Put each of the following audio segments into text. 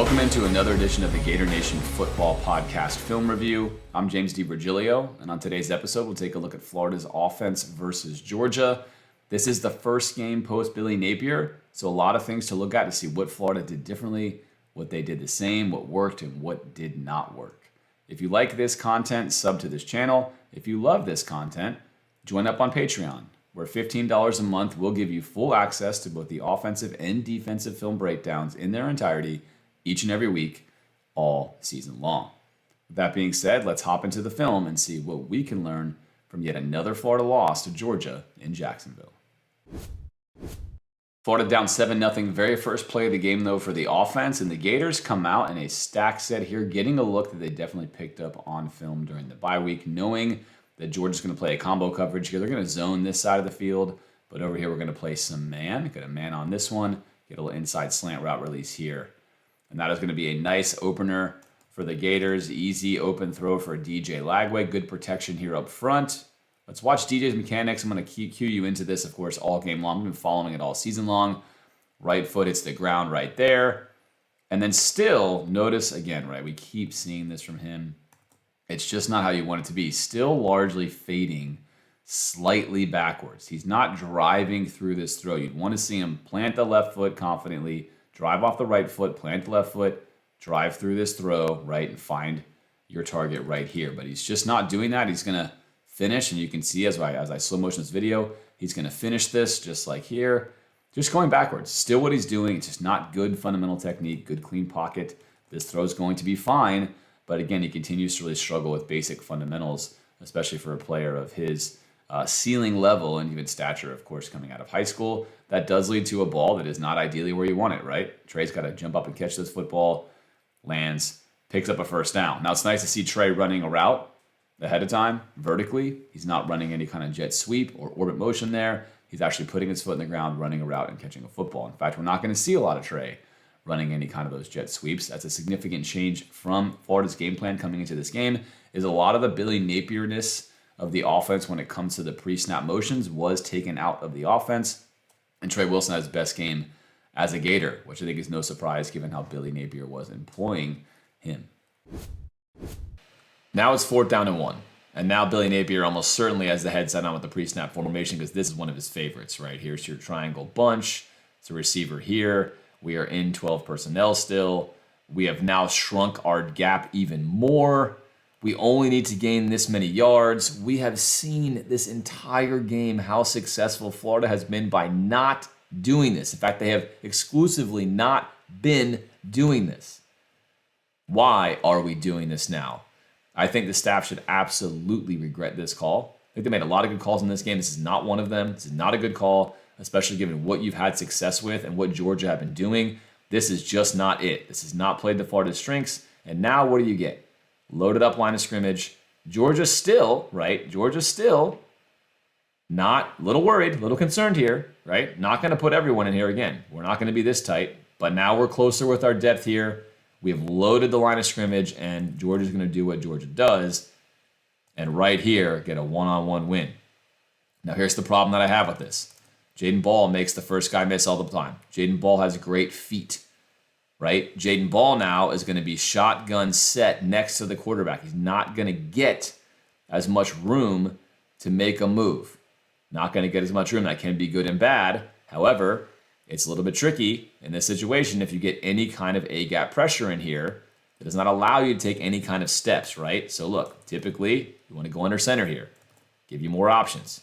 Welcome into another edition of the Gator Nation Football Podcast film review. I'm James DiVirgilio, and on today's episode, we'll take a look at Florida's offense versus Georgia. This is the first game post Billy Napier, so a lot of things to look at to see what Florida did differently, what they did the same, what worked, and what did not work. If you like this content, sub to this channel. If you love this content, join up on Patreon, where $15 a month will give you full access to both the offensive and defensive film breakdowns in their entirety each and every week, all season long. With that being said, let's hop into the film and see what we can learn from yet another Florida loss to Georgia in Jacksonville. Florida down 7-0 very first play of the game, though, for the offense, and the Gators come out in a stack set here, getting a look that they definitely picked up on film during the bye week, knowing that Georgia's going to play a combo coverage here. They're going to zone this side of the field, but over here we're going to play some man. Get a man on this one, get a little inside slant route release here. And that is going to be a nice opener for the Gators. Easy open throw for DJ Lagway. Good protection here up front. Let's watch DJ's mechanics. I'm going to cue you into this, of course, all game long. I've been following it all season long. Right foot hits the ground right there. And then still, notice again, right, we keep seeing this from him. It's just not how you want it to be. Still largely fading slightly backwards. He's not driving through this throw. You'd want to see him plant the left foot confidently, drive off the right foot, plant the left foot, drive through this throw, right, and find your target right here. But he's just not doing that. He's going to finish, and you can see as I slow motion this video, he's going to finish this just like here, just going backwards. Still what he's doing. It's just not good fundamental technique, good clean pocket. This throw is going to be fine, but again, he continues to really struggle with basic fundamentals, especially for a player of his ceiling level and even stature, of course, coming out of high school. That does lead to a ball that is not ideally where you want it, right? Trey's got to jump up and catch this football, lands, picks up a first down. Now, it's nice to see Trey running a route ahead of time, vertically. He's not running any kind of jet sweep or orbit motion there. He's actually putting his foot in the ground, running a route, and catching a football. In fact, we're not going to see a lot of Trey running any kind of those jet sweeps. That's a significant change from Florida's game plan coming into this game, is a lot of the Billy Napier-ness of the offense when it comes to the pre-snap motions was taken out of the offense. And Trey Wilson had his best game as a Gator, which I think is no surprise given how Billy Napier was employing him. Now it's 4th down and 1. And now Billy Napier almost certainly has the head set on with the pre-snap formation because this is one of his favorites, right? Here's your triangle bunch. It's a receiver here. We are in 12 personnel still. We have now shrunk our gap even more. We only need to gain this many yards. We have seen this entire game how successful Florida has been by not doing this. In fact, they have exclusively not been doing this. Why are we doing this now? I think the staff should absolutely regret this call. I think they made a lot of good calls in this game. This is not one of them. This is not a good call, especially given what you've had success with and what Georgia have been doing. This is just not it. This has not played to Florida's strengths. And now what do you get? Loaded up line of scrimmage. Georgia still, right? Georgia still not, a little worried, a little concerned here, right? Not going to put everyone in here again. We're not going to be this tight, but now we're closer with our depth here. We have loaded the line of scrimmage, and Georgia's going to do what Georgia does, and right here, get a one-on-one win. Now, here's the problem that I have with this. Jaden Ball makes the first guy miss all the time. Jaden Ball has great feet, right? Jaden Ball now is going to be shotgun set next to the quarterback. He's not going to get as much room to make a move. Not going to get as much room. That can be good and bad. However, it's a little bit tricky in this situation if you get any kind of A-gap pressure in here. It does not allow you to take any kind of steps, right? So look, typically, you want to go under center here. Give you more options.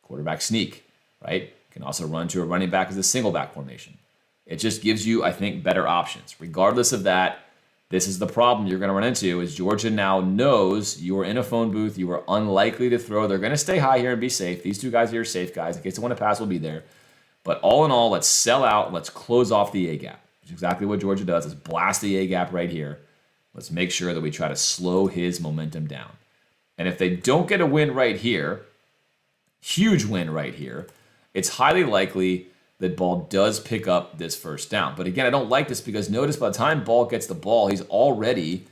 Quarterback sneak, right? You can also run to a running back as a single back formation. It just gives you, I think, better options. Regardless of that, this is the problem you're going to run into is Georgia now knows you are in a phone booth. You are unlikely to throw. They're going to stay high here and be safe. These two guys here are safe guys. In case they want to pass, will be there. But all in all, let's sell out. Let's close off the A-gap, which is exactly what Georgia does. Let's blast the A-gap right here. Let's make sure that we try to slow his momentum down. And if they don't get a win right here, huge win right here, it's highly likely that Ball does pick up this first down. But again, I don't like this because notice by the time Ball gets the ball, he's already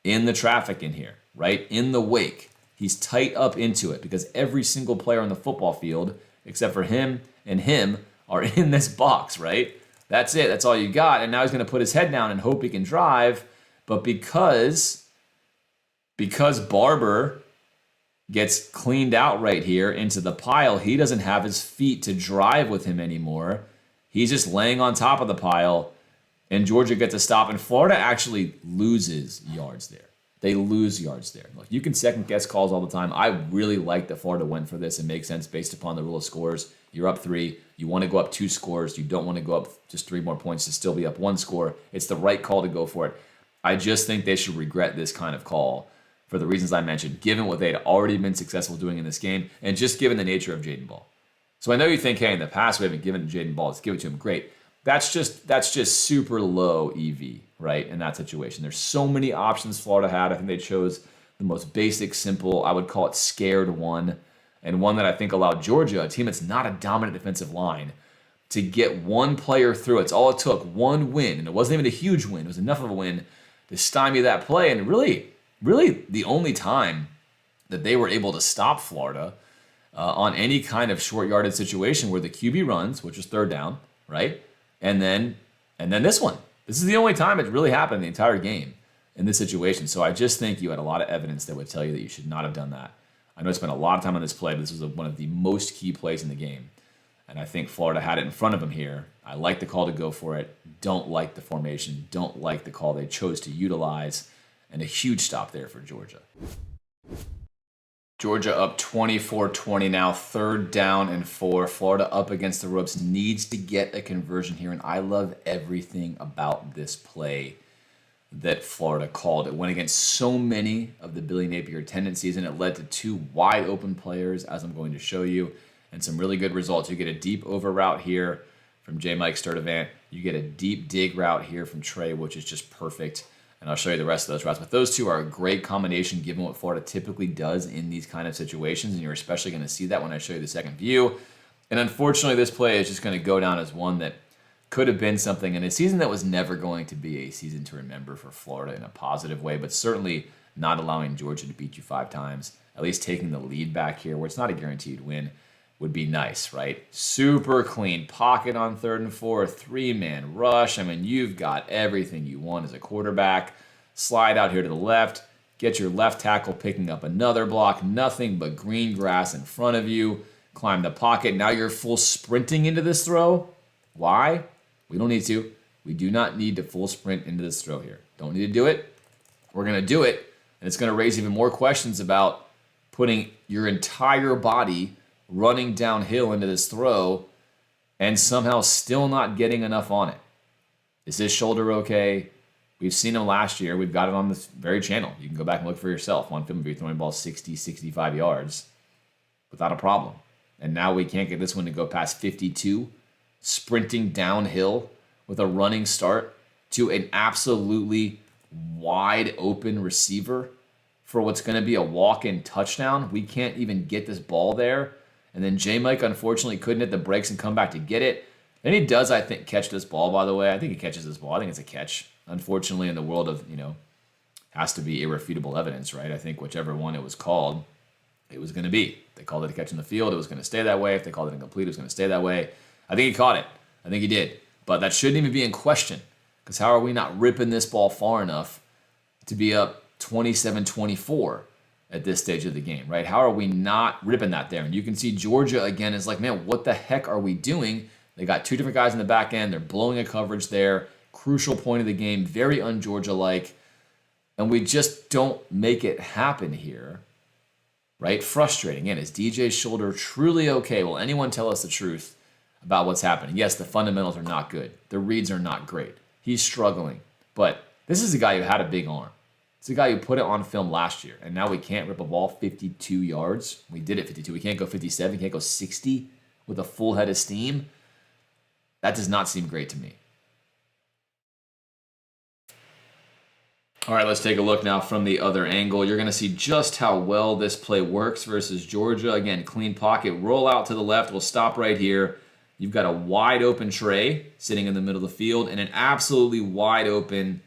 in the traffic in here, right? In the wake. He's tight up into it because every single player on the football field, except for him and him, are in this box, right? That's it. That's all you got. And now he's going to put his head down and hope he can drive. But because Barber gets cleaned out right here into the pile, he doesn't have his feet to drive with him anymore. He's just laying on top of the pile, and Georgia gets a stop, and Florida actually loses yards there. They lose yards there. Look, you can second-guess calls all the time. I really like that Florida went for this. It makes sense based upon the rule of scores. You're up 3. You want to go up 2 scores. You don't want to go up just 3 more points to still be up 1 score. It's the right call to go for it. I just think they should regret this kind of call for the reasons I mentioned, given what they'd already been successful doing in this game, and just given the nature of Jaden Ball. So I know you think, hey, in the past we haven't given Jaden Ball, let's give it to him. Great. That's just super low EV, right, in that situation. There's so many options Florida had. I think they chose the most basic, simple, I would call it scared one, and one that I think allowed Georgia, a team that's not a dominant defensive line, to get one player through. It's all it took, one win, and it wasn't even a huge win. It was enough of a win to stymie that play, and really the only time that they were able to stop Florida on any kind of short yardage situation where the QB runs, which was 3rd down, right? And then this one. This is the only time it really happened in the entire game in this situation. So I just think you had a lot of evidence that would tell you that you should not have done that. I know I spent a lot of time on this play, but this was one of the most key plays in the game. And I think Florida had it in front of them here. I like the call to go for it. Don't like the formation. Don't like the call they chose to utilize. And a huge stop there for Georgia. Georgia up 24-20 now, 3rd down and 4. Florida up against the ropes, needs to get a conversion here, and I love everything about this play that Florida called. It went against so many of the Billy Napier tendencies, and it led to 2 wide open players, as I'm going to show you, and some really good results. You get a deep over route here from J. Mike Sturdivant. You get a deep dig route here from Trey, which is just perfect. And I'll show you the rest of those routes. But those 2 are a great combination given what Florida typically does in these kind of situations. And you're especially going to see that when I show you the second view. And unfortunately, this play is just going to go down as one that could have been something in a season that was never going to be a season to remember for Florida in a positive way, but certainly not allowing Georgia to beat you 5 times. At least taking the lead back here, where it's not a guaranteed win, would be nice, right? Super clean pocket on 3rd and 4, 3-man rush. I mean, you've got everything you want as a quarterback. Slide out here to the left, get your left tackle picking up another block, nothing but green grass in front of you. Climb the pocket. Now you're full sprinting into this throw. Why? We don't need to. We do not need to full sprint into this throw here. Don't need to do it. We're going to do it, and it's going to raise even more questions about putting your entire body running downhill into this throw and somehow still not getting enough on it. Is this shoulder okay? We've seen him last year. We've got it on this very channel. You can go back and look for yourself on film if you're throwing balls 60, 65 yards without a problem. And now we can't get this one to go past 52, sprinting downhill with a running start to an absolutely wide open receiver for what's going to be a walk-in touchdown. We can't even get this ball there. And then J. Mike, unfortunately, couldn't hit the brakes and come back to get it. And he does, I think, catch this ball, by the way. I think he catches this ball. I think it's a catch. Unfortunately, in the world of, has to be irrefutable evidence, right? I think whichever one it was called, it was going to be. If they called it a catch in the field, it was going to stay that way. If they called it incomplete, it was going to stay that way. I think he caught it. I think he did. But that shouldn't even be in question, because how are we not ripping this ball far enough to be up 27-24 at this stage of the game, right? How are we not ripping that there? And you can see Georgia, again, is like, man, what the heck are we doing? They got 2 different guys in the back end. They're blowing a coverage there. Crucial point of the game, very un-Georgia-like. And we just don't make it happen here, right? Frustrating. Again, is DJ's shoulder truly okay? Will anyone tell us the truth about what's happening? Yes, the fundamentals are not good. The reads are not great. He's struggling. But this is a guy who had a big arm. It's a guy who put it on film last year, and now we can't rip a ball 52 yards. We did it 52. We can't go 57. We can't go 60 with a full head of steam. That does not seem great to me. All right, let's take a look now from the other angle. You're going to see just how well this play works versus Georgia. Again, clean pocket, roll out to the left. We'll stop right here. You've got a wide open Trey sitting in the middle of the field and an absolutely wide open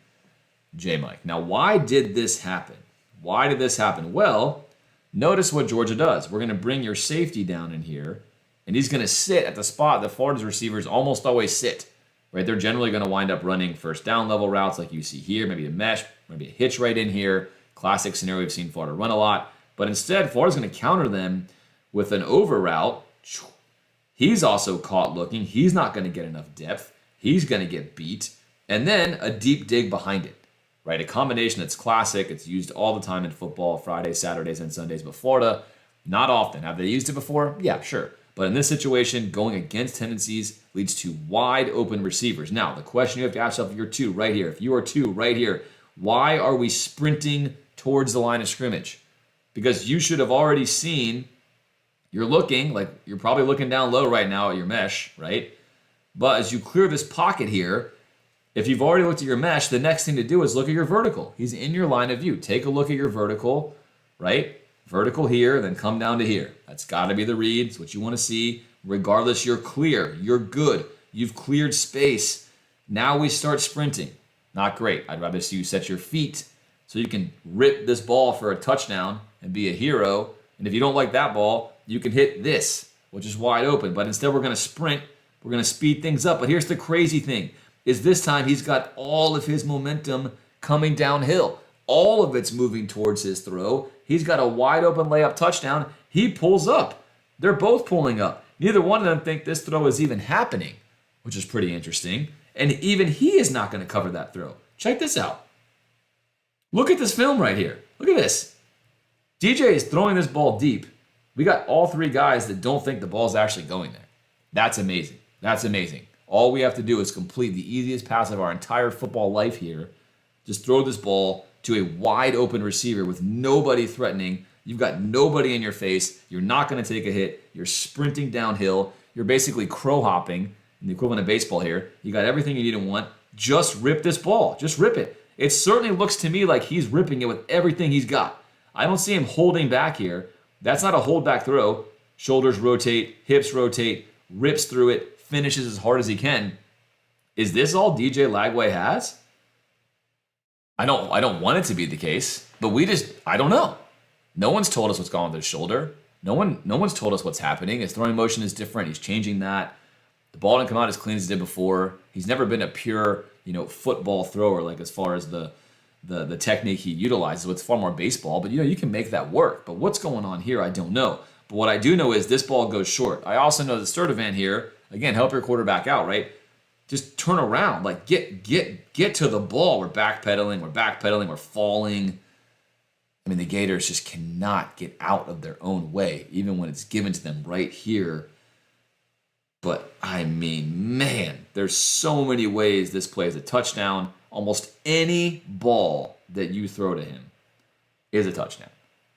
J. Mike. Now, why did this happen? Why did this happen? Well, notice what Georgia does. We're going to bring your safety down in here, and he's going to sit at the spot that Florida's receivers almost always sit, right? They're generally going to wind up running first down level routes like you see here, maybe a mesh, maybe a hitch right in here. Classic scenario we've seen Florida run a lot. But instead, Florida's going to counter them with an over route. He's also caught looking. He's not going to get enough depth. He's going to get beat. And then a deep dig behind it, right? A combination that's classic. It's used all the time in football, Fridays, Saturdays, and Sundays. But Florida, not often. Have they used it before? Yeah, sure. But in this situation, going against tendencies leads to wide open receivers. Now, the question you have to ask yourself, if you're two right here, if you are two right here, why are we sprinting towards the line of scrimmage? Because you should have already seen, you're probably looking down low right now at your mesh, right? But as you clear this pocket here, if you've already looked at your mesh, the next thing to do is look at your vertical. He's in your line of view. Take a look at your vertical, right? Vertical here, then come down to here. That's got to be the read. It's what you want to see. Regardless, you're clear. You're good. You've cleared space. Now we start sprinting. Not great. I'd rather see you set your feet so you can rip this ball for a touchdown and be a hero. And if you don't like that ball, you can hit this, which is wide open. But instead, we're going to sprint. We're going to speed things up. But here's the crazy thing, is this time he's got all of his momentum coming downhill. All of it's moving towards his throw. He's got a wide open layup touchdown. He pulls up. They're both pulling up. Neither one of them think this throw is even happening, which is pretty interesting. And even he is not going to cover that throw. Check this out. Look at this film right here. Look at this. DJ is throwing this ball deep. We got all three guys that don't think the ball's actually going there. That's amazing. That's amazing. All we have to do is complete the easiest pass of our entire football life here. Just throw this ball to a wide open receiver with nobody threatening. You've got nobody in your face. You're not going to take a hit. You're sprinting downhill. You're basically crow hopping, in the equivalent of baseball here. You got everything you need and want. Just rip this ball. Just rip it. It certainly looks to me like he's ripping it with everything he's got. I don't see him holding back here. That's not a hold back throw. Shoulders rotate, hips rotate, rips through it, finishes as hard as he can. Is this all DJ Lagway has? I don't want it to be the case, but I don't know. No one's told us what's going on with his shoulder. No one's told us what's happening. His throwing motion is different. He's changing that. The ball didn't come out as clean as it did before. He's never been a pure, football thrower, like as far as the technique he utilizes. So it's far more baseball, but you can make that work. But what's going on here, I don't know. But what I do know is this ball goes short. I also know the Sturdivant here, again, help your quarterback out, right? Just turn around, like get to the ball. We're backpedaling, we're falling. I mean, the Gators just cannot get out of their own way, even when it's given to them right here. But I mean, man, there's so many ways this play is a touchdown. Almost any ball that you throw to him is a touchdown.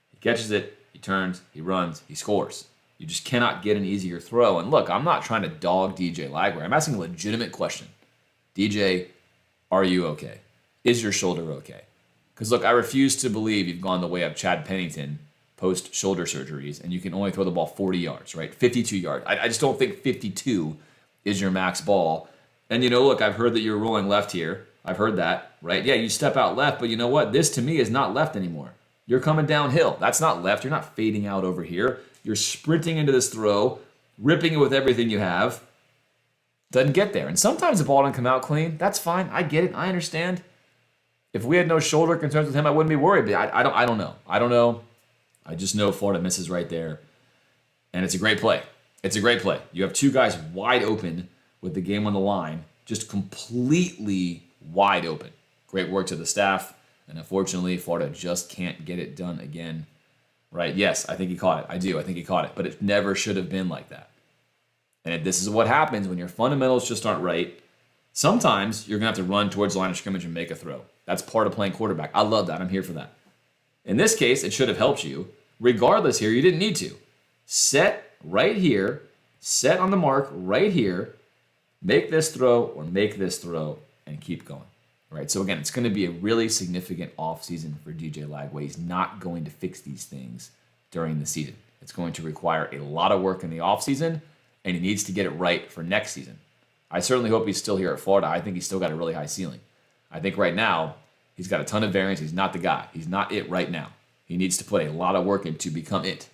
He catches it, he turns, he runs, he scores. You just cannot get an easier throw. And look, I'm not trying to dog DJ Lagway. I'm asking a legitimate question. DJ, are you okay? Is your shoulder okay? Because look, I refuse to believe you've gone the way of Chad Pennington post-shoulder surgeries, and you can only throw the ball 40 yards, right? 52 yards. I just don't think 52 is your max ball. And look, I've heard that you're rolling left here. I've heard that, right? Yeah, you step out left, but you know what? This to me is not left anymore. You're coming downhill. That's not left. You're not fading out over here. You're sprinting into this throw, ripping it with everything you have. Doesn't get there. And sometimes the ball doesn't come out clean. That's fine. I get it. I understand. If we had no shoulder concerns with him, I wouldn't be worried. But I don't know. I don't know. I just know Florida misses right there. And it's a great play. It's a great play. You have two guys wide open with the game on the line, just completely wide open. Great work to the staff. And unfortunately, Florida just can't get it done again. Right? Yes, I think he caught it. I do. I think he caught it. But it never should have been like that. And this is what happens when your fundamentals just aren't right. Sometimes you're going to have to run towards the line of scrimmage and make a throw. That's part of playing quarterback. I love that. I'm here for that. In this case, it should have helped you. Regardless here, you didn't need to. Set right here. Set on the mark right here. Make this throw or make this throw and keep going. Right? So again, it's going to be a really significant offseason for DJ Lagway. He's not going to fix these things during the season. It's going to require a lot of work in the offseason, and he needs to get it right for next season. I certainly hope he's still here at Florida. I think he's still got a really high ceiling. I think right now, he's got a ton of variance. He's not the guy. He's not it right now. He needs to put a lot of work in to become it,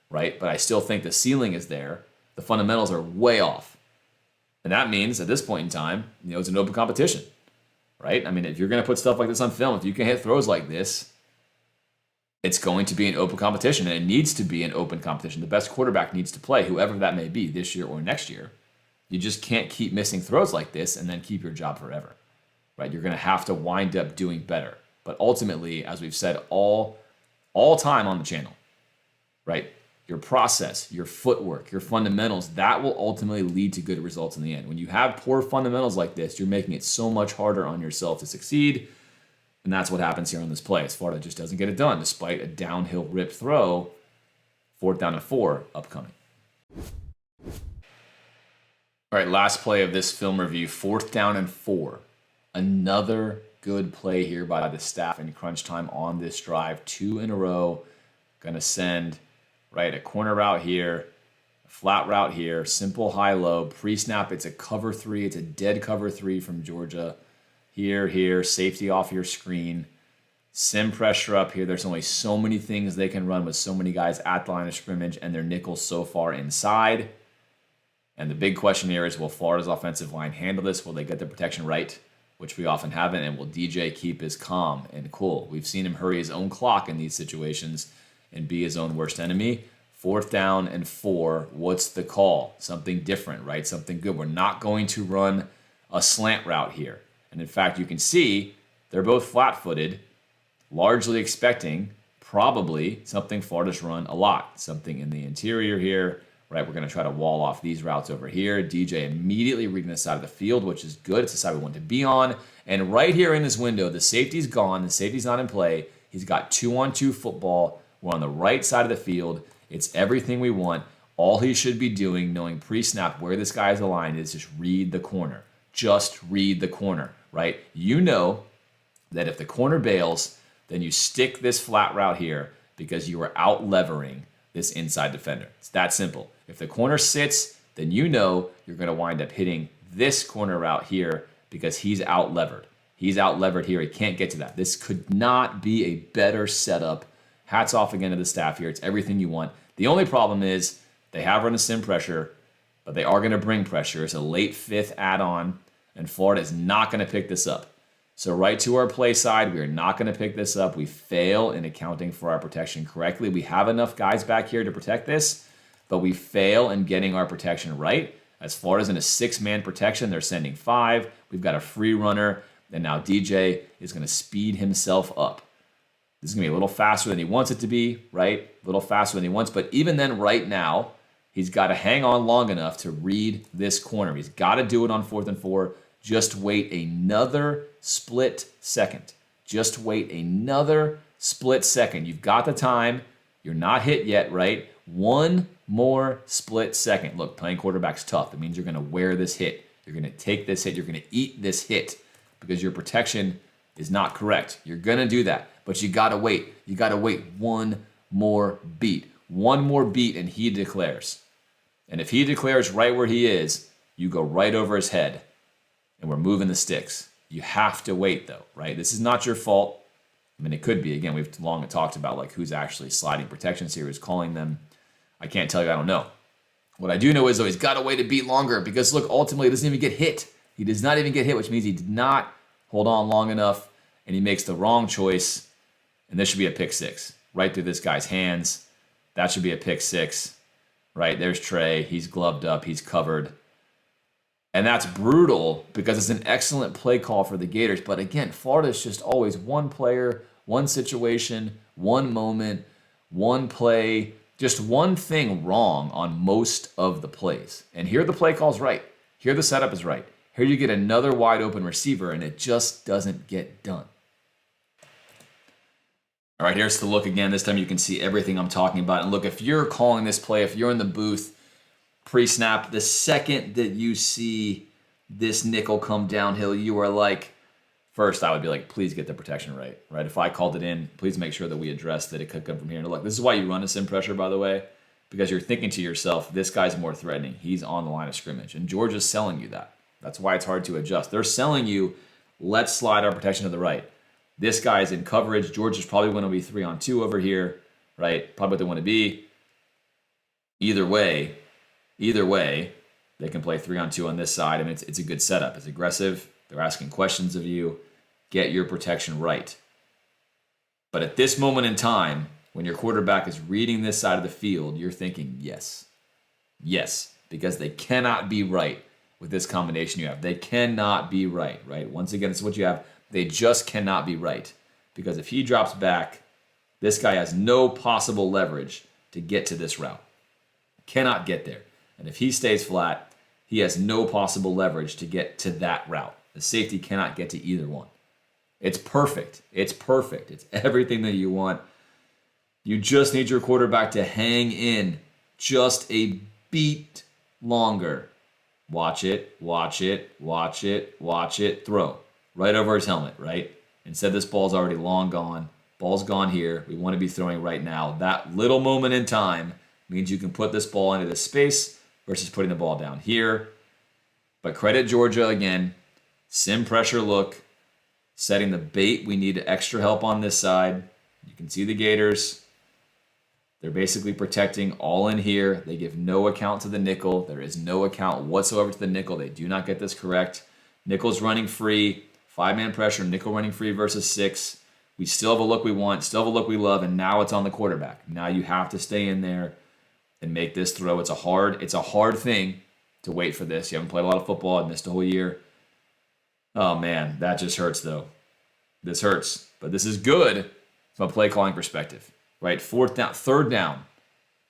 right? But I still think the ceiling is there. The fundamentals are way off. And that means at this point in time, it's an open competition, right? I mean, if you're going to put stuff like this on film, if you can hit throws like this, it's going to be an open competition, and it needs to be an open competition. The best quarterback needs to play, whoever that may be, this year or next year. You just can't keep missing throws like this and then keep your job forever, right? You're going to have to wind up doing better. But ultimately, as we've said all time on the channel, right? Your process, your footwork, your fundamentals, that will ultimately lead to good results in the end. When you have poor fundamentals like this, you're making it so much harder on yourself to succeed. And that's what happens here on this play. As Florida just doesn't get it done despite a downhill rip throw. 4th down and 4 upcoming. All right, last play of this film review, 4th down and 4. Another good play here by the staff in crunch time on this drive. 2 in a row. Going to send, right, a corner route here, a flat route here, simple high-low. Pre-snap, it's a cover 3. It's a dead cover 3 from Georgia. Here, safety off your screen. Sim pressure up here. There's only so many things they can run with so many guys at the line of scrimmage and their nickels so far inside. And the big question here is, will Florida's offensive line handle this? Will they get the protection right, which we often haven't? And will DJ keep his calm and cool? We've seen him hurry his own clock in these situations and be his own worst enemy. 4th down and 4. What's the call? Something different, right? Something good. We're not going to run a slant route here. And in fact, you can see they're both flat-footed, largely expecting probably something Florida's run a lot. Something in the interior here, right? We're going to try to wall off these routes over here. DJ immediately reading the side of the field, which is good. It's the side we want to be on. And right here in this window, the safety's gone. The safety's not in play. He's got 2-on-2 football. We're on the right side of the field. It's everything we want. All he should be doing, knowing pre-snap where this guy's aligned, is just read the corner. Just read the corner, right? You know that if the corner bails, then you stick this flat route here because you are out-levering this inside defender. It's that simple. If the corner sits, then you know you're going to wind up hitting this corner route here because he's out-levered. He's out-levered here. He can't get to that. This could not be a better setup. Hats off again to the staff here. It's everything you want. The only problem is they have run a sim pressure, but they are going to bring pressure. It's a late 5th add-on, and Florida is not going to pick this up. So right to our play side, we are not going to pick this up. We fail in accounting for our protection correctly. We have enough guys back here to protect this, but we fail in getting our protection right. As Florida's in a 6-man protection, they're sending 5. We've got a free runner, and now DJ is going to speed himself up. This is going to be a little faster than he wants it to be, right? A little faster than he wants, but even then right now, he's got to hang on long enough to read this corner. He's got to do it on 4th and 4. Just wait another split second. Just wait another split second. You've got the time. You're not hit yet, right? One more split second. Look, playing quarterback's tough. It means you're going to wear this hit. You're going to take this hit. You're going to eat this hit because your protection is not correct. You're going to do that, but you got to wait. You got to wait one more beat. One more beat, and he declares. And if he declares right where he is, you go right over his head. And we're moving the sticks. You have to wait, though, right? This is not your fault. I mean, it could be. Again, we've long talked about like who's actually sliding protections here, who's calling them. I can't tell you. I don't know. What I do know is, though, he's got to wait a beat longer because, look, ultimately, he doesn't even get hit. He does not even get hit, which means he did not hold on long enough, and he makes the wrong choice. And this should be a pick 6 right through this guy's hands. That should be a pick 6. Right, there's Trey. He's gloved up. He's covered. And that's brutal because it's an excellent play call for the Gators. But again, Florida's just always one player, one situation, one moment, one play, just one thing wrong on most of the plays. And here the play call's right. Here the setup is right. Here you get another wide open receiver and it just doesn't get done. All right, here's the look again. This time you can see everything I'm talking about. And look, if you're calling this play, if you're in the booth, pre-snap, the second that you see this nickel come downhill, you are like, first I would be like, please get the protection right? If I called it in, please make sure that we address that it could come from here. And look, this is why you run a sim pressure, by the way, because you're thinking to yourself, this guy's more threatening. He's on the line of scrimmage. And Georgia's selling you that. That's why it's hard to adjust. They're selling you, let's slide our protection to the right. This guy's in coverage. Georgia's probably going to be 3-on-2 over here, right? Probably what they want to be. Either way, the They can play 3-on-2 on this side. I mean, it's a good setup. It's aggressive. They're asking questions of you. Get your protection right. But at this moment in time, when your quarterback is reading this side of the field, you're thinking, yes. Yes, because they cannot be right with this combination you have. They cannot be right? Once again, it's what you have. They just cannot be right. Because if he drops back, this guy has no possible leverage to get to this route. Cannot get there. And if he stays flat, he has no possible leverage to get to that route. The safety cannot get to either one. It's perfect. It's perfect. It's everything that you want. You just need your quarterback to hang in just a beat longer. Watch it, watch it, watch it, watch it, throw. Right over his helmet, right? Instead, this ball's already long gone. Ball's gone here. We want to be throwing right now. That little moment in time means you can put this ball into this space versus putting the ball down here. But credit Georgia again. Sim pressure look. Setting the bait. We need extra help on this side. You can see the Gators. They're basically protecting all in here. They give no account to the nickel. There is no account whatsoever to the nickel. They do not get this correct. Nickel's running free. 5-man pressure. Nickel running free versus 6. We still have a look we want. Still have a look we love. And now it's on the quarterback. Now you have to stay in there and make this throw. It's a hard thing to wait for this. You haven't played a lot of football. I've missed a whole year. Oh, man. That just hurts, though. This hurts. But this is good from a play calling perspective. Right? 4th down, 3rd down,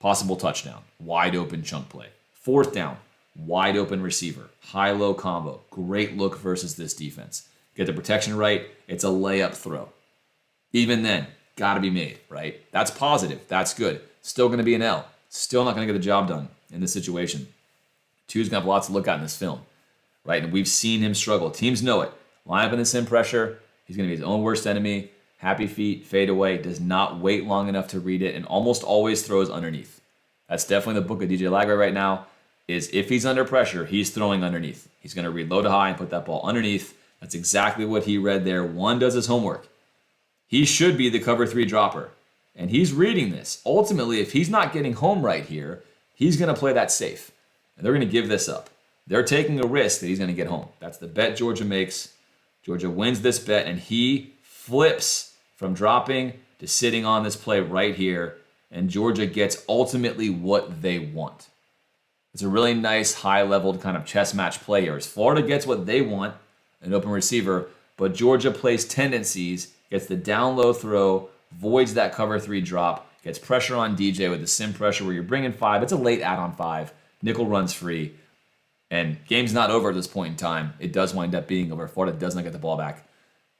possible touchdown, wide open chunk play. 4th down, wide open receiver, high-low combo, great look versus this defense. Get the protection right, it's a layup throw. Even then, got to be made, right? That's positive, that's good. Still going to be an L. Still not going to get the job done in this situation. 2's going to have lots to look at in this film, right? And we've seen him struggle. Teams know it. Line up in the sim pressure, he's going to be his own worst enemy. Happy feet, fade away, does not wait long enough to read it, and almost always throws underneath. That's definitely the book of DJ Lagway right now, is if he's under pressure, he's throwing underneath. He's going to read low to high and put that ball underneath. That's exactly what he read there. One does his homework. He should be the cover 3 dropper, and he's reading this. Ultimately, if he's not getting home right here, he's going to play that safe, and they're going to give this up. They're taking a risk that he's going to get home. That's the bet Georgia makes. Georgia wins this bet, and he flips from dropping to sitting on this play right here, and Georgia gets ultimately what they want. It's a really nice, high-leveled kind of chess match play here. As Florida gets what they want, an open receiver, but Georgia plays tendencies, gets the down-low throw, voids that cover 3 drop, gets pressure on DJ with the sim pressure where you're bringing 5. It's a late add-on 5. Nickel runs free, and game's not over at this point in time. It does wind up being over. Florida does not get the ball back.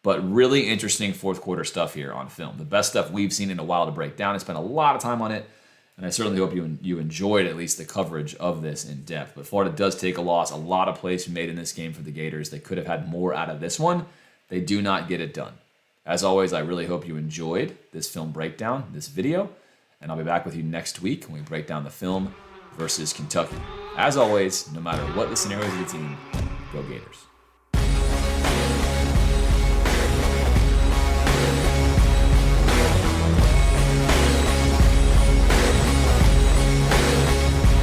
But really interesting 4th quarter stuff here on film. The best stuff we've seen in a while to break down. I spent a lot of time on it, and I certainly hope you enjoyed at least the coverage of this in depth. But Florida does take a loss. A lot of plays made in this game for the Gators. They could have had more out of this one. They do not get it done. As always, I really hope you enjoyed this film breakdown, this video, and I'll be back with you next week when we break down the film versus Kentucky. As always, no matter what the scenario of the team, go Gators.